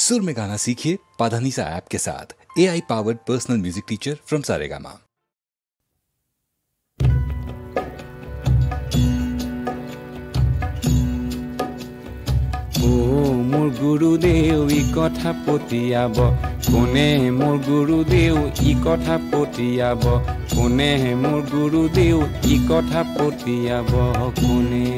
सुर में गाना सीखिए पाधानीसा ऐप के साथ। AI powered personal music teacher from Saregama. More Gurudev इ कथा पतियाब कोने मोर गुरुदेव इ कथा पतियाब कोने मोर गुरुदेव इ कथा पतियाब कोने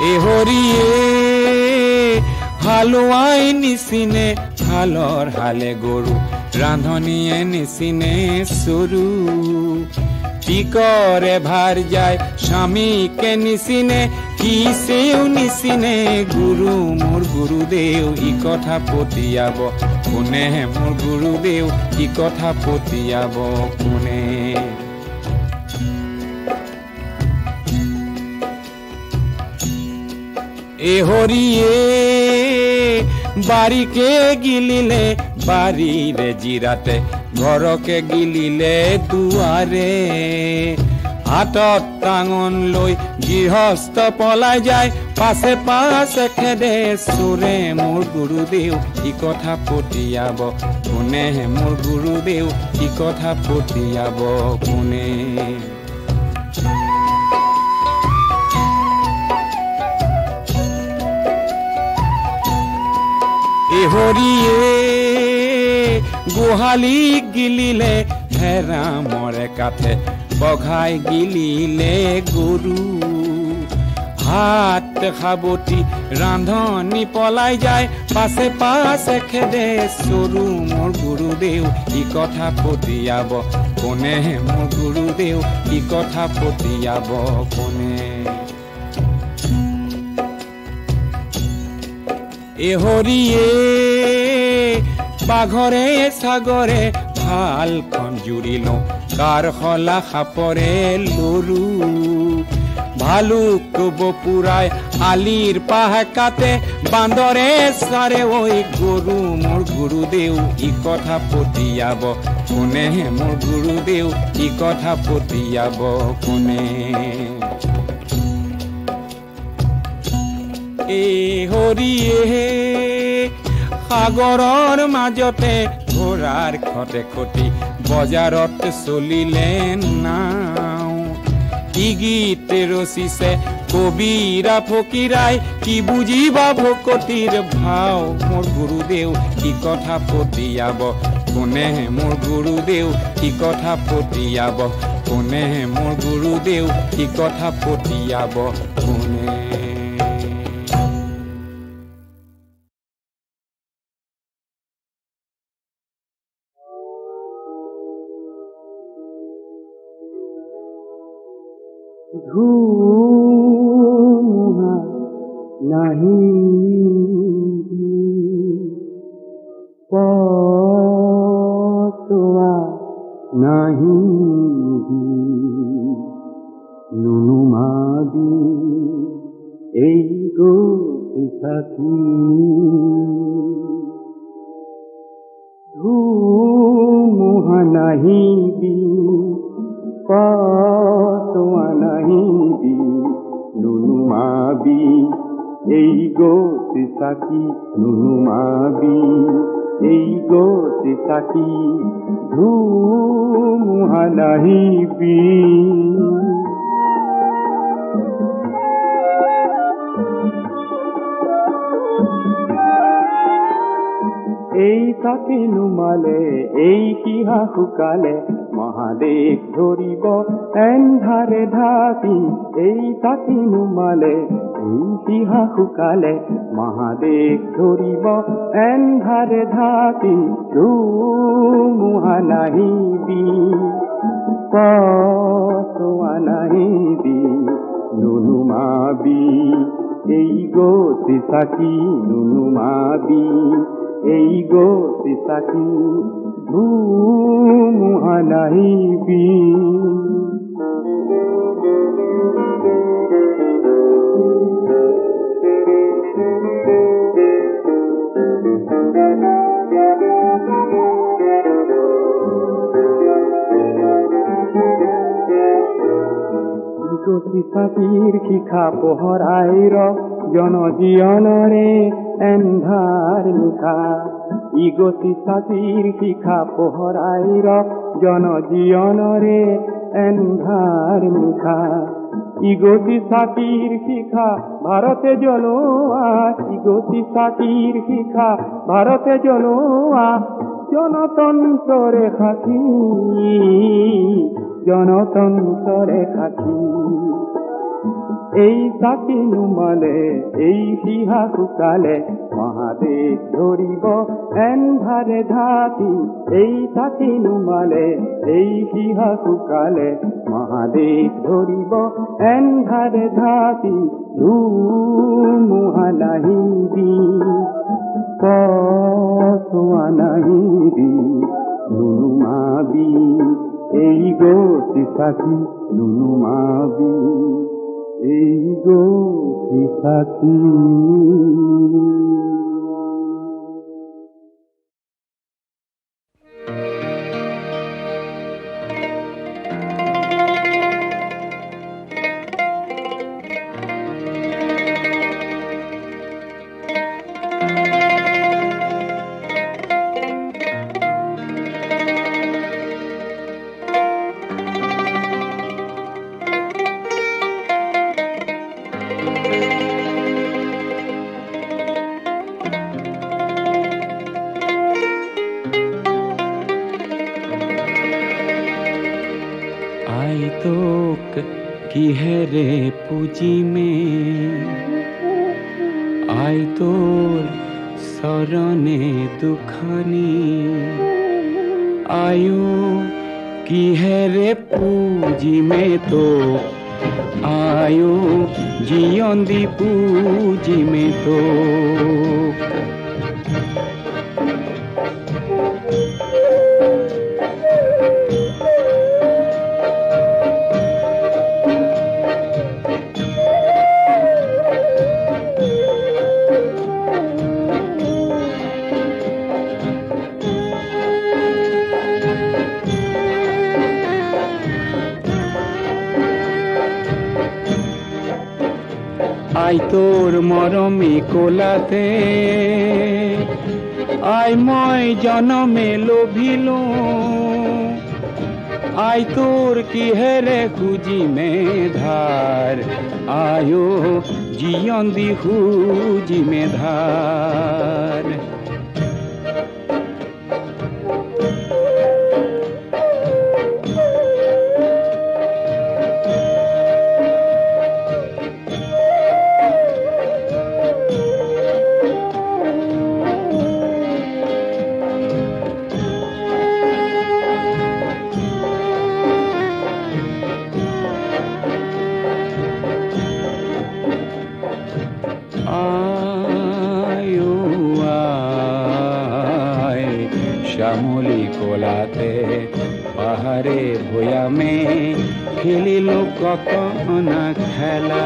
ए हरिए हालुआई निसिने हालर हाले गरु रांधनिए निसिने सरू टिकरे भार जाय स्वामी के निसिने किसेउ निसिने गुरु मोर गुरुदेव इ कथा पतियाब कोने मोर गुरुदेव इ कथा पतियाब कोने ए हरिए बारी के गिलिले बारी रे जिराते घर के गिलिले दुआरे हाथत टांगन लई गृहस्थ पलाई जाय पासे पासे खेदे सुरे मोर गुरुदेव इ कथा पतियाब कोने मोर गुरुदेव इ कथा पतियाब कोने ए हरिए गोहाली गिलिले हेरा मरे काथे बघाई गिलिले गरु हाथ खाबती रांधनी पलाई जाय पासे पासे खेदे सरू मोर गुरुदेव इ कथा पतियाब कोने मोर गुरुदेव इ कथा पतियाब कोने ए हरिए बाघरे सागरे ভাল খন জুড়িলো কাৰ হলা খাপৰে লৰু ভালুক বপুৰাই আলিৰ পাহ কাতে বান্দৰে সাৰে ওই গৰু মোৰ গুৰুদেव इ কথা পতিয়াব কোনে মোৰ গুৰুদেव इ কথা পতিয়াব কোনে এ হৰিয়ে সাগৰৰ মাজতে ঘোঁৰাৰ খতে খতি বজাৰত চলিলে নাও কি গীত ৰচিছে কবিৰা ফকিৰাই কি বুজিবা ভকতিৰ ভাও মোৰ গুৰুদেव इ কথা পতিয়াব কোনে মোৰ গুৰুদেव इ কথা পতিয়াব কোনে মোৰ গুৰুদেव इ কথা পতিয়াব কোনে धूमुहा नहीं पतवा नहीं नुनुमादी এই গো সাথী ধূমুহা नहीं পাতোয়া नहीं বি নুনুমাবি এই গোতে সাকি নুনুমাবি এই গোতে সাকি ধূমুহা नहीं বি এই সাকি নুমালে এই কিহা শুকালে মহাদেশ ধরিব এন্ধারে ঢাকি এই সাকি নুমালে এই কিহা শুকালে মহাদেশ ধরিব এন্ধারে ঢাকি ধুমুহা নাহিবি পতোয়া নাহিবি নুনুমাবি এই গোতে সাকি নুনুমাবি এই গোতে সাকি ধূমুহা নাহিবি গতি চাকিৰ শিখা পোহৰাই জনজীৱনৰে এন্ধাৰ নিশা গতি চাকিৰ শিখা পোহৰাই জনজীৱনৰে এন্ধাৰ নিশা গতি চাকিৰ শিখা ভাৰতে জ্বলোৱা গতি চাকিৰ শিখা ভাৰতে জ্বলোৱা জনতন্ত্ৰৰে সাক্ষী জনতন্ত্ৰৰে সাক্ষী এই চাকি নুমালে এই শিহা শুকালে মহাদেশ ধৰিব এন্ধাৰে ধাতি এই চাকি নুমালে এই শিহা শুকালে মহাদেশ ধৰিব এন্ধাৰে ধাতি ধুমুহা নাহিবি পছোৱা নাহিবি নুনুমাবি এই গতি চাকি নুনুমাবি এই গতি চাকি किहरे पूजी में आई तोर सरने दुखानी आयो किहरे पूजी में तो आयो जियोंदी पूजी में तो आई तोर मरमी कोलाते आई मैं जनमे लोभिलो आई तोर किहरे खुजी में धार आयो जियोंदी खुजी में धार श्यामली कोलाते पहाड़े भूया में खेलिलो कतना खेला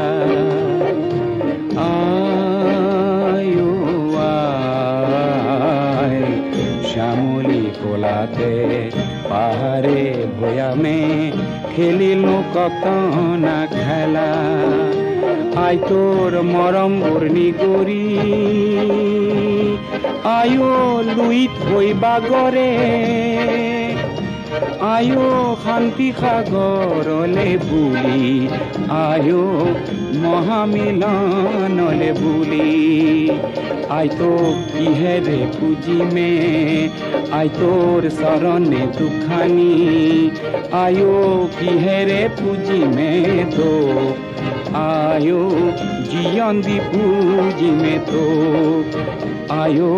आयो आय श्यामली कोलाते पहाड़े भूया में खेलिलो कतना खेला आई तोर मरम बर्णी गोरी आयो लुईत हई बागरे आयो शांति सागरले बुली आयो महामिलनले बुली आई तो किहेरे पूजी में आई तोर शरणे दुखानी आयो किहेरे पूजी में तो आयो जियोंदी पूजी में तो आयो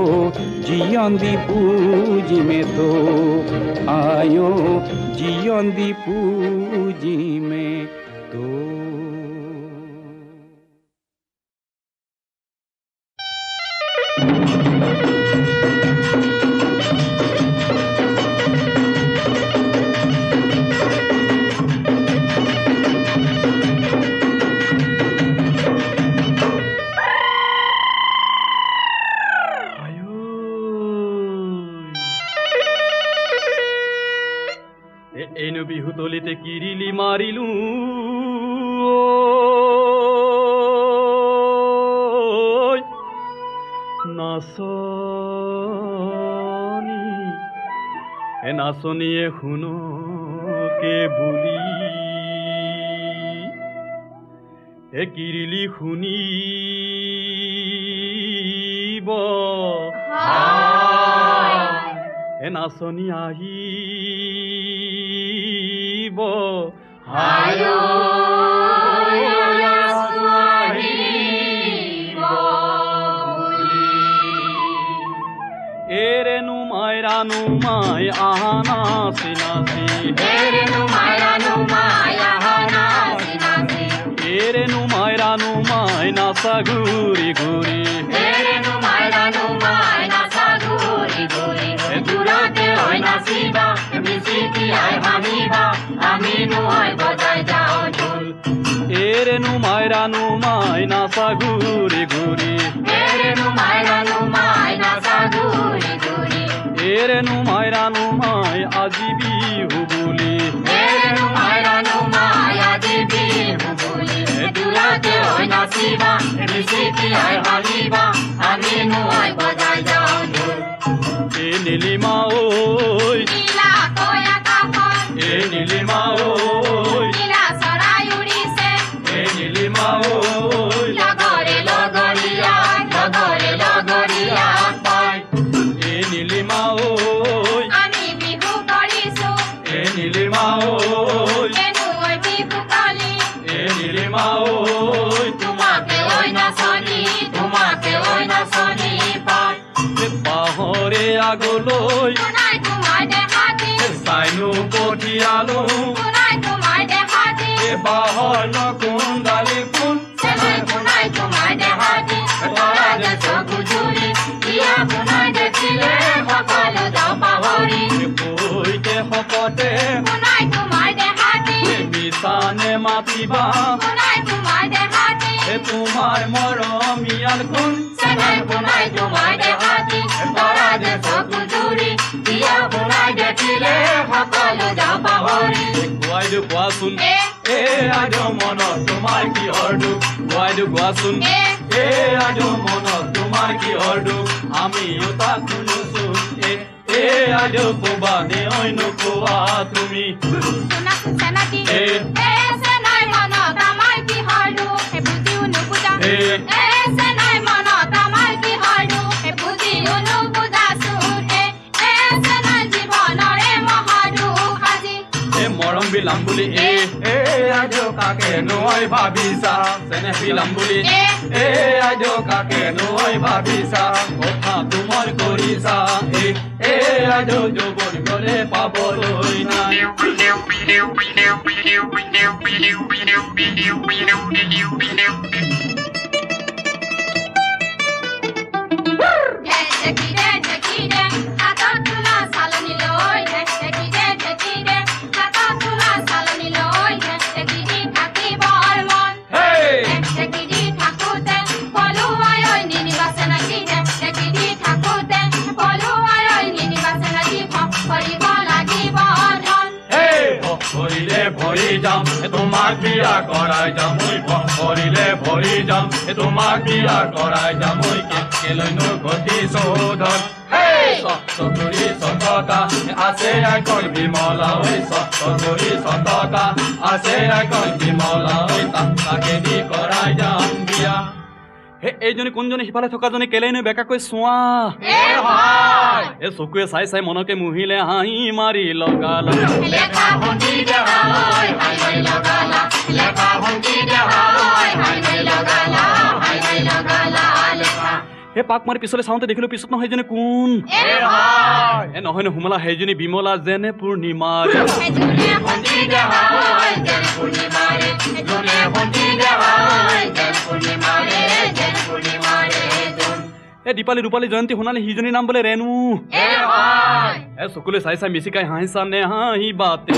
जियोंदी पूजी में तो आयो जियोंदी पूजी में तो বিহুতলিতে কিৰিলি মাৰিলো নাচনীয়ে শুনকে বুলি কিৰিলি শুনিব নাচনী আহিব এৰেনো মাই আহানা চিনাচি এৰেনো মাই নাচা ঘূৰি ঘূৰি দূৰতে হৈ নাচিবা মিচিকিয়াই ভাঙিবা আমি নহয় বজাই যাওঁ ঢোল এৰেনো মাই নাচা ঘূৰি ঘূৰি এৰেনো মাই নাচা ঘূৰি ঘূৰি এৰেনো মাই আজি বিহু বুলি এৰেনো মাই আজি বিহু বুলি দূৰতে হৈ নাচিবা মিচিকিয়াই ভাঙিবা আমি নহয় বজাই যাওঁ ঢোল নীলিমা ঐ নীলাকৈ আকাশত নীলিমা ঐ নীলা চৰাই উৰিছে নীলিমা ঐ লগৰে লগৰীয়া পাই নীলিমা ঐ আমি বিহু কৰিছো নীলিমা ঐ এনুকৈ বিহু কালি নীলিমা ঐ তোমাকে ঐ নাচনী পাই পাহৰে আগলৈ শুনাই তোমাৰ দেহাতি চাইনো পঠিয়ালো শুনাই তোমাৰ দেহাতি বাহৰ নকুন্দালি কোন শুনাই তোমাৰ দেহাতি তৰা যে চকু জুৰি দিয়া শুনাই দেখিলে সকলো যাওঁ পাহৰি কৈতে শপতে শুনাই তোমাৰ দেহাতি মিছানে মাতিবা শুনাই তোমাৰ দেহাতি তোমাৰ মৰমীয়াল কোন শুনাই তোমাৰ দেহাতি তৰা যে চকু জুৰি দিয়া শুনাই দেখিলে সকলো যাওঁ পাহৰি গোৱাইদো কোৱাচোন আইদো মনত তোমাৰ কিহৰ দুখ গোৱাইদো কোৱাচোন আইদো মনত তোমাৰ কিহৰ দুখ আমিও তাক শুনোচোন আইদো ক'বা নে অন্য কোৱা তুমি শুনাচোন চেনাকি চেনাই মনত আমাৰ কিহৰ দুখ বুজিও নুবুজা চেনাই মনত আমাৰ কিহৰ দুখ বুজিও নুবুজাচোন চেনাই জীৱনৰে মহাদুখ আজি মৰম বিলাম বুলি আইদো কাকে নৈ ভাবিছা চেনে বিলাম বুলি আইদো কাকে নৈ ভাবিছা কথা তোমাৰ কৰিছা আইদো যৌৱন গলে পাবলৈ নাই ঢেকিৰে হাতত তোলা চালনি লৈ ঢেকিৰে হাতত তোলা চালনি লৈ ঢেকিৰি থাকিবৰ মন ঢেকিৰি থাকোঁতে পলুৱাই নিনিবাচে নাকি ঢেকিৰি থাকোঁতে পলুৱাই নিনিবাচে নাকি কৰিব লাগিব ধন ভৰিলে ভৰি যাম তোমাক বিয়া কৰাই যাম ভৰিলে ভৰি যাম তোমাক বিয়া কৰাই যাম কেলৈনো গতি চৌধন চতুৰি চতকা আছে এখন বিমলা চতুৰি চতকা আছে এখন বিমলা তাকে দি কৰাই যাম বিয়া এইজনী কোনজনী সিফালে থকাজনী কেলেনো বেকাকৈ চোৱা চকুৱে চাই চাই মনকে মুহিলে হাঁহি মাৰি লগালা পাক মাৰি পিছলৈ চাওঁতে দেখিলো পিছত নহয় সেইজনী কোন নহয় হুমলা সেইজনী বিমলা যেনে পূৰ্ণিমাৰ দীপালী ৰূপালী জয়ন্তী সোণালী সিজনীৰ নাম বোলে ৰেণু চকুলৈ চাই চাই মিচিকাই হাঁহিছা নে হাঁহি বাতে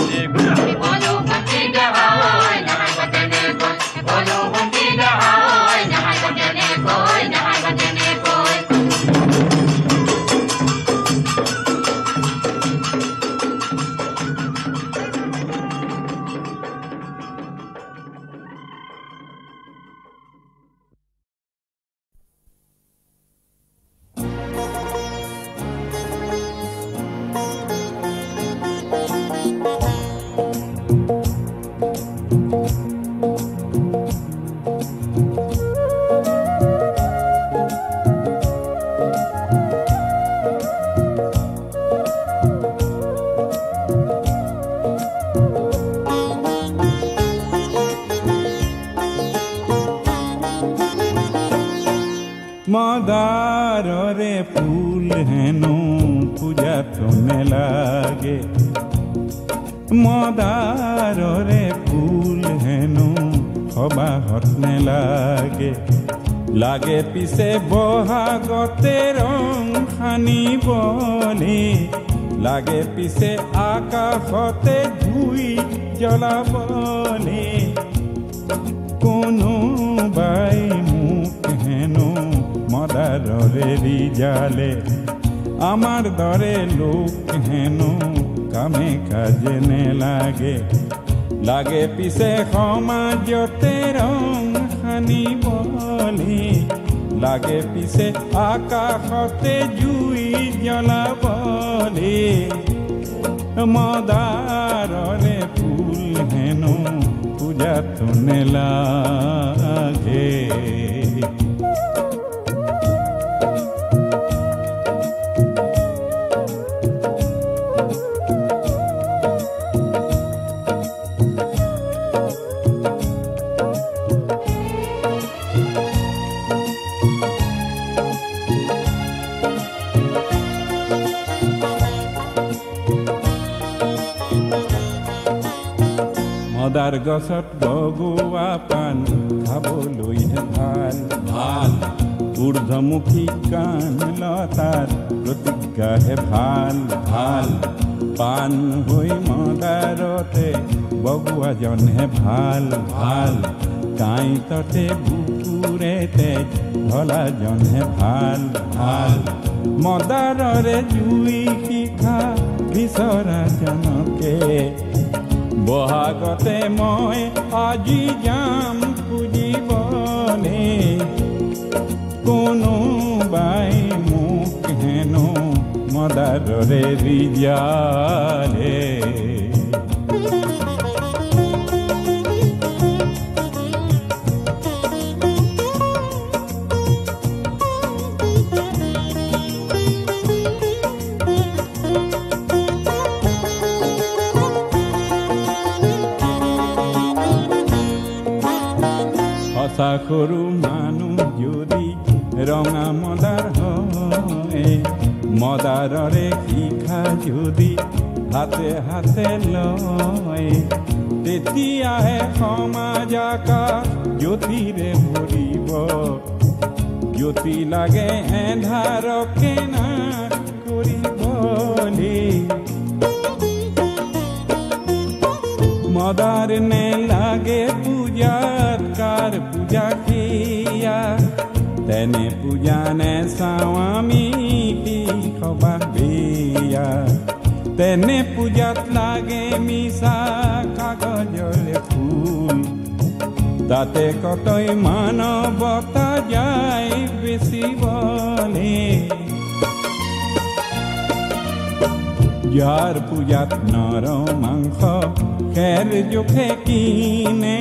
মদাররে ফুল হেনো পূজা তোনে লাগে মদাররে ফুল হেনো সবা হতনে লাগে লাগে পিছে বহাগতে রং সানিবলে লাগে পিছে আকাশতে জুই জ্বলাবলে কোনোবাই মোক হেনো মদাররে রিজালে আমার দরে লোক হেনো কামে কাজে নে লাগে লাগে পিছে সমাজতে রং সানিবলে লাগে পিছে আকাশতে জুই জ্বলাবলে মদাররে ফুল হেনো পূজা তোনে লাগে মদার গছত বগুৱা পান খাবলৈহে ভাল ভাল ঊৰ্ধ্বমুখী কাণ লতাৰ প্ৰতিজ্ঞাহে ভাল ভাল পান হৈ মদাৰতে বগুৱাজনহে ভাল ভাল কাঁইততে বুকুৰেতে ঢলাজনহে ভাল ভাল মদাৰৰে জুই শিখা বিচৰাজনকে বহাগতে মই আজি যাম পুজিবলে কোনোবাই মোক হেনো মদাৰৰে ৰিজালে সৰু মানুহ যদি ৰঙা মদাৰ হয় মদাৰৰে শিখা যদি হাতে হাতে লয় তেতিয়াহে সমাজ আকাশ জ্যোতিৰে ভৰিব জ্যোতি লাগে এন্ধাৰকে নাশ কৰিবলে মদাৰ নে লাগে পূজাত কাৰ পূজা কিয়া তেনে পূজা নে চাওঁ আমি কি সবাহ বিয়া তেনে পূজাত লাগে মিছা কাগজৰে ফুল তাতে কতই মানৱতা যায় বেচিবলে যাৰ পূজাত নৰ মাংস খেৰ জোখে কিনে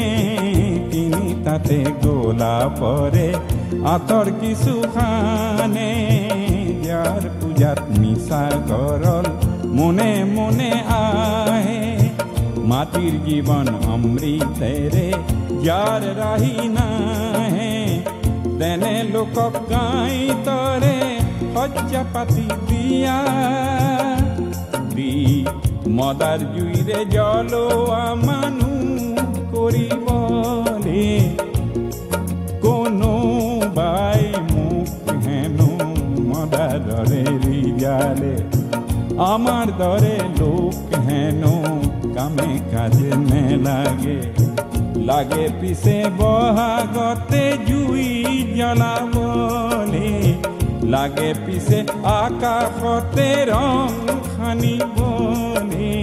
কিনি তাতে গোলা পৰে আঁতৰ কিছু খানে যাৰ পূজাত মিছা গৰল মনে মনে আহে মাটিৰ জীৱন অমৃতেৰে যাৰ ৰাহি নাহে তেনে লোকক গাইতৰে সজ্জা পাতি দিয়া মদাৰ জুইৰে জ্বলোৱা মানুহ কৰিবলে কোনোবাই মোক হেনো মদাৰৰে ৰিজালে আমাৰ দৰে লোক হেনো কামে কাজে নেলাগে লাগে পিছে বহাগতে জুই জ্বলাবলে লাগে পিছে আকাশতে ৰং সানিবলে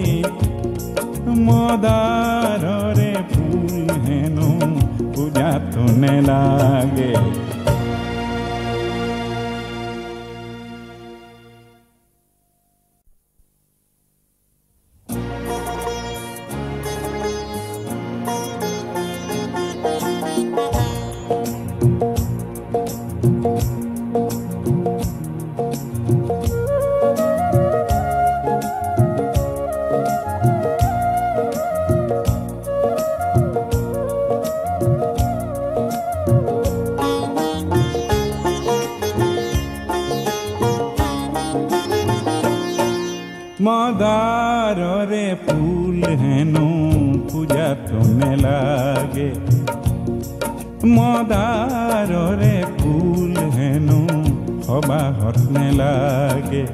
মদাৰৰে ফুল হেনো পূজা তোনে লাগে হেনো পূজাতো নেলাগে মদাৰৰে ফুল হেনো সবাহত নেলাগে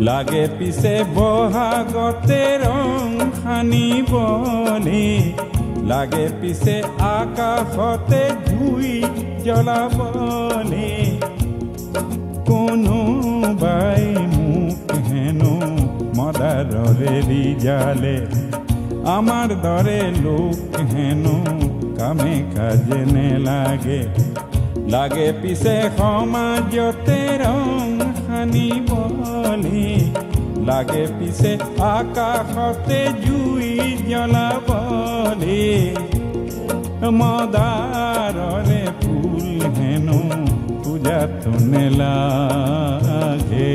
লাগে পিছে বহাগতে ৰং সানিবলে লাগে পিছে আকাশতে জুই জ্বলাবলে কোনোবাই মোক হেনো মদাৰৰে ৰিজালে আমাৰ দৰে লোক হেনো কামে কাজে নেলাগে লাগে পিছে সমাজতে ৰং সানিবলে লাগে পিছে আকাশতে জুই জ্বলাবলে মদাৰৰে ফুল হেনো পূজাতো নেলাগে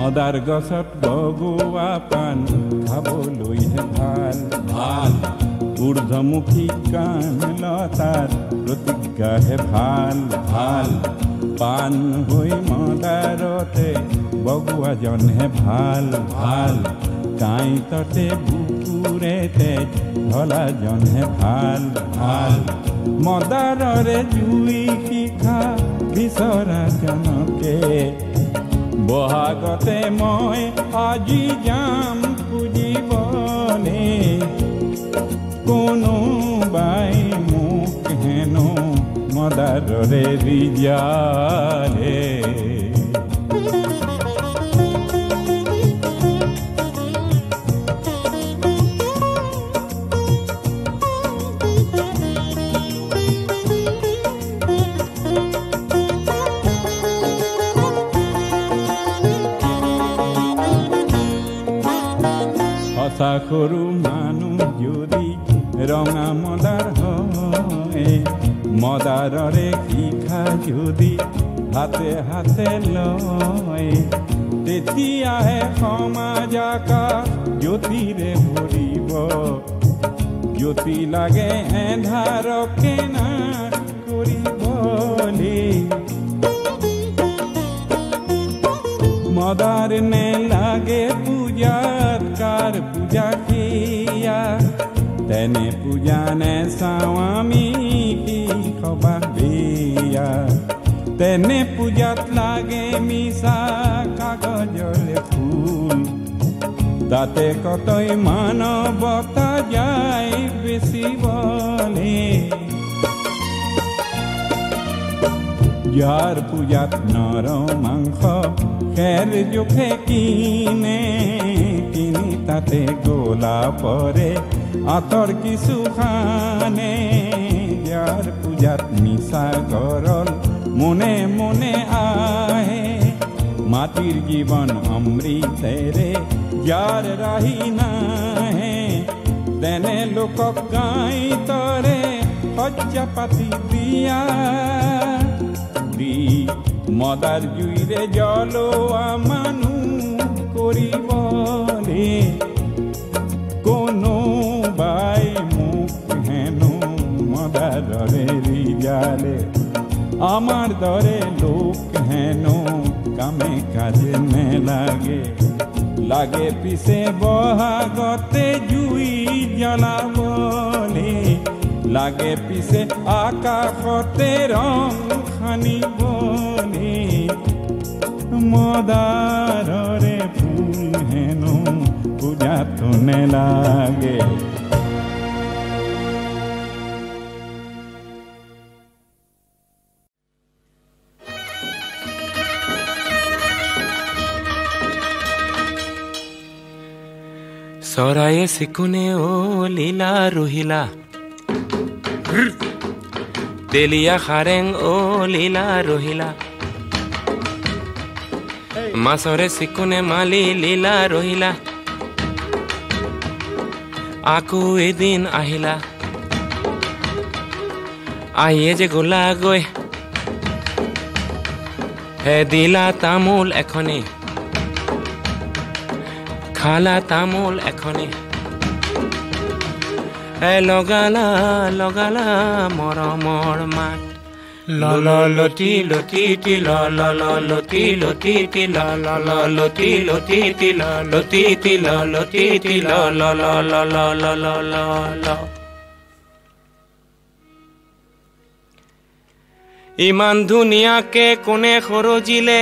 মদাৰ গছত বগোৱা পাণ খাবলৈহে ভাল ভাল ঊৰ্ধ্বমুখী কাণ লতাৰ প্ৰতিজ্ঞাহে ভাল ভাল পাণ হৈ মদাৰতে বগোৱাজনহে ভাল ভাল কাঁইততে বুকুৰেতে ঢলাজনহে ভাল ভাল মদাৰৰে জুই শিখা বিচৰাজনকে বহাগতে মই আজি যাম পুজিবলে কোনোবাই মোক হেনো মদাৰৰে ৰিজালে সৰু মানুহ যদি ৰঙা মদাৰ হয় মদাৰৰে শিখা যদি হাতে হাতে লয় তেতিয়াহে সমাজ আকাশ জ্যোতিৰে ভৰিব জ্যোতি লাগে এন্ধাৰকে না কৰিবলে মদাৰ নেলাগে পূজাত কাৰ পূজা কিয়া তেনে পূজা নেচাওঁ আমি কি সবাহ বিয়া তেনে পূজাত লাগে মিছা কাগজৰে ফুল তাতে কতই মানৱতা যায় বেচিবলে যাৰ পূজাত নৰ মাংস খেৰ জোখে কিনে কিনি তাতে গোলা পৰে আঁতৰ কিছু খানে যাৰ পূজাত মিছা গৰল মনে মনে আহে মাটিৰ জীৱন অমৃতেৰে যাৰ ৰাহি নাহে তেনে লোকক গাইতৰে সজ্জা পাতি দিয়া মদাৰ জুইৰে জ্বলোৱা মানুহ কৰিবলে কোনোবাই মোক হেনো মদাৰৰে ৰিজালে আমাৰ দৰে লোক হেনো কামে কাজে নেলাগে লাগে পিছে বহাগতে জুই জ্বলাবলে লাগে পিছে আকাশতে ৰং সানিবলে মদাৰৰে ফুল হেনো পূজাতো নেলাগে চৰায়ে চিকুনে ও লীলা ৰহিলা তেলিয়া খাৰেং ও লীলা ৰহিলা মাছৰে চিকুনে মালি লীলা ৰহিলা আকৌ এদিন আহিলা আহিয়ে যে গোলা গৈ হে দিলা তামোল এখনি খালা তামোল এখনি হে লগালা লগালা মৰমৰ মাত ল লতি লতি তি ল লতি লতি তি ল লতি লতি তি লতি তি লতি তি ল ইমান ধুনীয়াকে কোনে সৰজিলে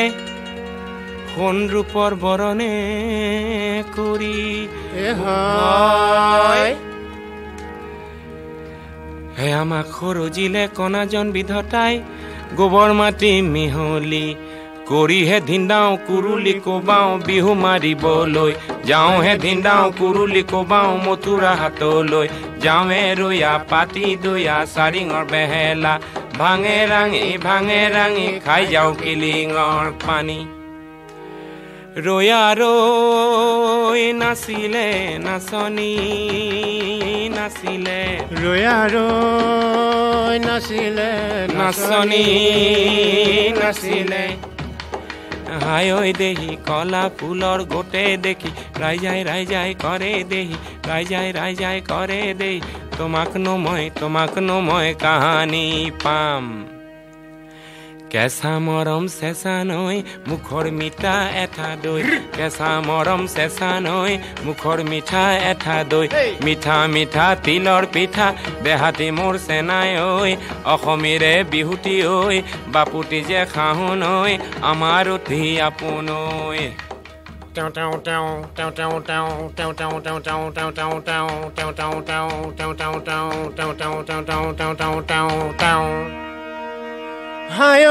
সোণ ৰূপৰ বৰণে কৰি হে আমাক সৰজিলে কণাজন বিধতাই গোবৰ মাটি মিহলি কৰিহে ধিন্দাও কুৰুলি কোবাও বিহু মাৰিবলৈ যাওঁহে ধিন্দাও কুৰুলি কোবাও মথুৰা হাতলৈ যাওঁহে ৰৈয়া পাতি দৈয়া চাৰিঙৰ বেহেলা ভাঙে ৰাঙি খাই যাওঁ কিলিঙৰ পানী ৰৈয়া ৰৈ নাছিলে নাচনী নাছিলে ৰৈয়া ৰৈ নাছিলে নাচনী নাছিলে হাই ঐ দেহি কলা ফুলৰ গোটে দেখি ৰাইজাই কৰে দেহি ৰাইজাই কৰে দেহি তোমাক নো মই কাহানী পাম কেঁচা মৰম চেঁচা নৈ মুখৰ মিঠা এঠা দৈ কেঁচা মৰম চেঁচা নৈ মুখৰ মিঠা এঠা দৈ মিঠা মিঠা তিলৰ পিঠা দেহাতি মোৰ চেনাই ঐ অসমীৰে বিহুতি ঐ বাপুতি যে খাহো নৈ আমাৰ উঠি আপোন ঐ হায়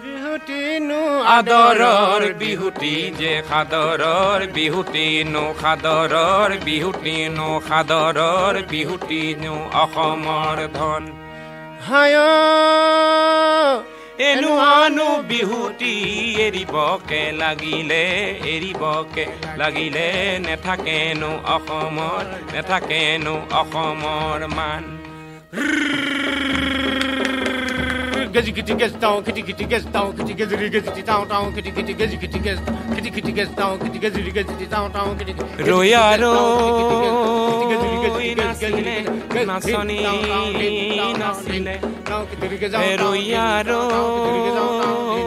বিহুতি নো আদৰৰ বিহুতি যে সাদৰৰ বিহুতি নো সাদৰৰ বিহুতি নো সাদৰৰ বিহুতি নো অসমৰ ধন হায় এনো আনো বিহুতি এৰিবকে লাগিলে নেথাকেনো অসমৰ মান Gazzy kitty gets down, kitty kitty gets down, kitty gets down, kitty kitty gets down, kitty gets down, kitty down, kitty. Roya roi nasile, nasoni nasile. Roya roi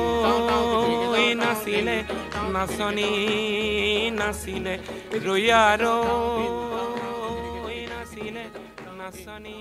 nasile, nasoni nasile. Roya roi nasile, nasoni.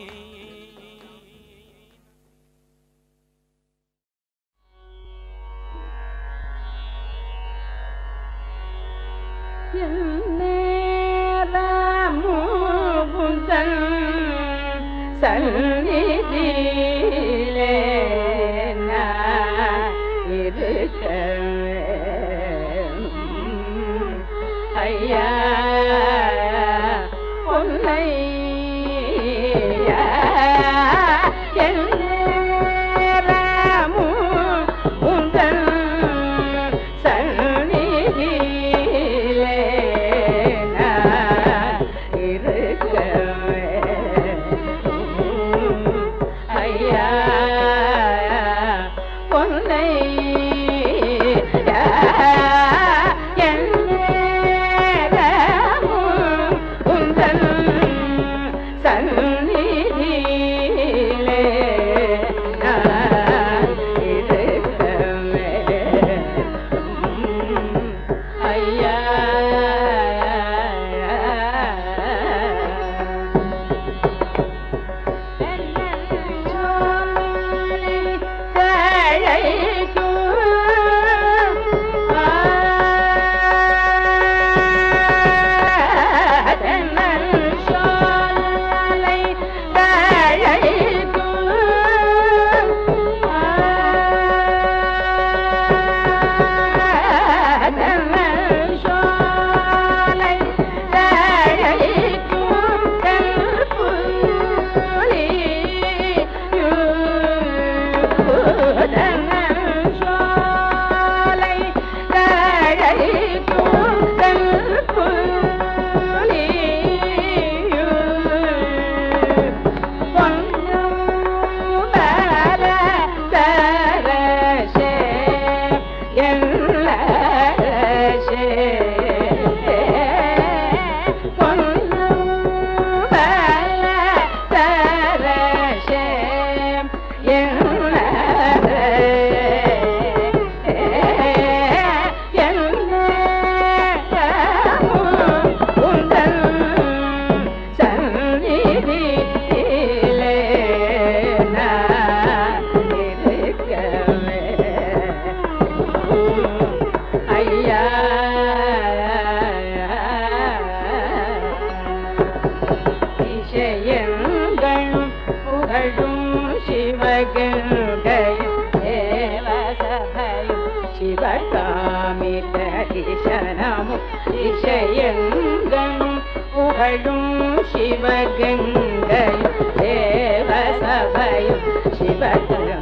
காமி தரிசனமும் விஷயங்களும் புகழும் சிவகங்கையும் தேவசபையும் சிவகங்கையும்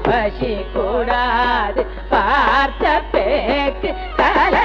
பசி கூடாது பார்த்த bag தல